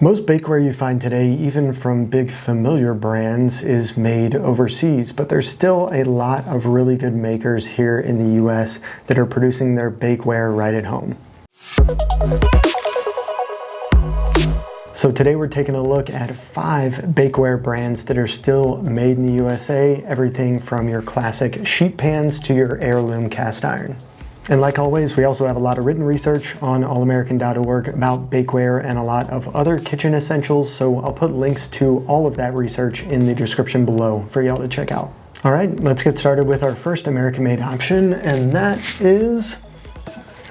Most bakeware you find today, even from big familiar brands, is made overseas, but there's still a lot of really good makers here in the US that are producing their bakeware right at home. So today we're taking a look at 5 bakeware brands that are still made in the USA, everything from your classic sheet pans to your heirloom cast iron. And like always, we also have a lot of written research on allamerican.org about bakeware and a lot of other kitchen essentials, so I'll put links to all of that research in the description below for y'all to check out. All right, let's get started with our first American-made option, and that is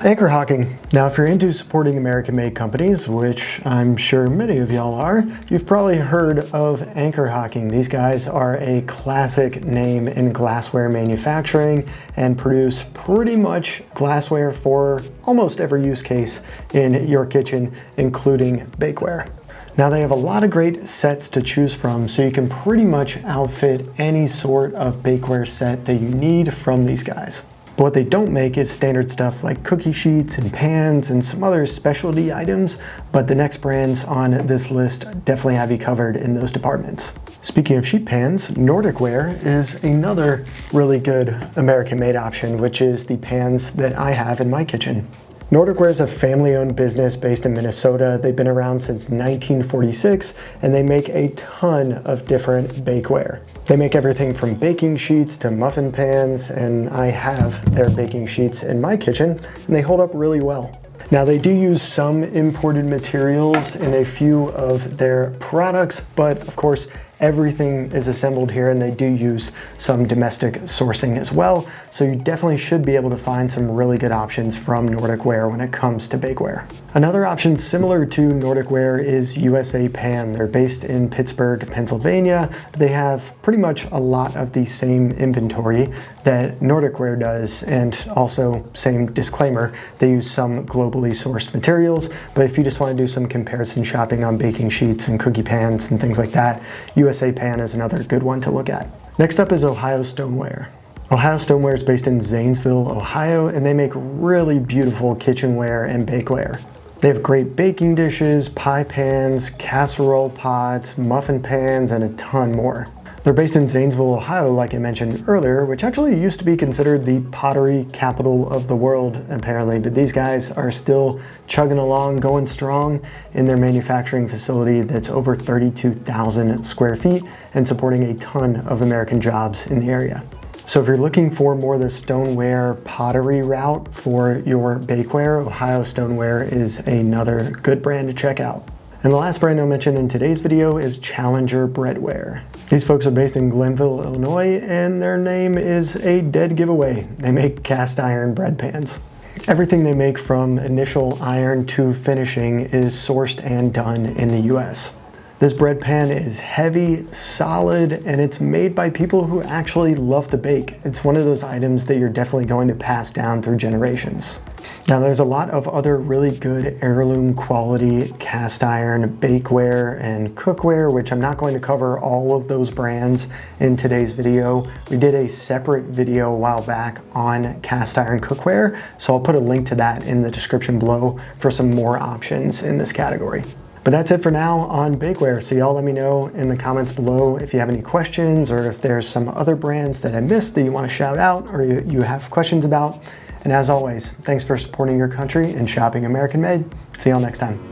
anchor hocking. Now, if you're into supporting American-made companies, which I'm sure many of y'all are, you've probably heard of anchor hocking. These guys are a classic name in glassware manufacturing and produce pretty much glassware for almost every use case in your kitchen, including bakeware. Now, they have a lot of great sets to choose from, so you can pretty much outfit any sort of bakeware set that you need from these guys. But what they don't make is standard stuff like cookie sheets and pans and some other specialty items, but the next brands on this list definitely have you covered in those departments. Speaking of sheet pans, Nordicware is another really good American-made option, which is the pans that I have in my kitchen. Nordicware is a family-owned business based in Minnesota. They've been around since 1946, and they make a ton of different bakeware. They make everything from baking sheets to muffin pans, and I have their baking sheets in my kitchen, and they hold up really well. Now, they do use some imported materials in a few of their products, but of course, everything is assembled here, and they do use some domestic sourcing as well. So you definitely should be able to find some really good options from Nordicware when it comes to bakeware. Another option similar to Nordicware is USA Pan. They're based in Pittsburgh, Pennsylvania. They have pretty much a lot of the same inventory that Nordicware does, and also, same disclaimer, they use some globally sourced materials, but if you just want to do some comparison shopping on baking sheets and cookie pans and things like that, USA Pan is another good one to look at. Next up is Ohio Stoneware. Ohio Stoneware is based in Zanesville, Ohio, and they make really beautiful kitchenware and bakeware. They have great baking dishes, pie pans, casserole pots, muffin pans, and a ton more. They're based in Zanesville, Ohio, like I mentioned earlier, which actually used to be considered the pottery capital of the world, apparently, but these guys are still chugging along, going strong in their manufacturing facility that's over 32,000 square feet and supporting a ton of American jobs in the area. So if you're looking for more of the stoneware pottery route for your bakeware, Ohio Stoneware is another good brand to check out. And the last brand I'll mention in today's video is Challenger Breadware. These folks are based in Glenville, Illinois, and their name is a dead giveaway. They make cast iron bread pans. Everything they make from initial iron to finishing is sourced and done in the US. This bread pan is heavy, solid, and it's made by people who actually love to bake. It's one of those items that you're definitely going to pass down through generations. Now, there's a lot of other really good heirloom quality cast iron bakeware and cookware, which I'm not going to cover all of those brands in today's video. We did a separate video a while back on cast iron cookware, so I'll put a link to that in the description below for some more options in this category. But that's it for now on bakeware. So y'all let me know in the comments below if you have any questions or if there's some other brands that I missed that you want to shout out or you have questions about. And as always, thanks for supporting your country and shopping American made. See y'all next time.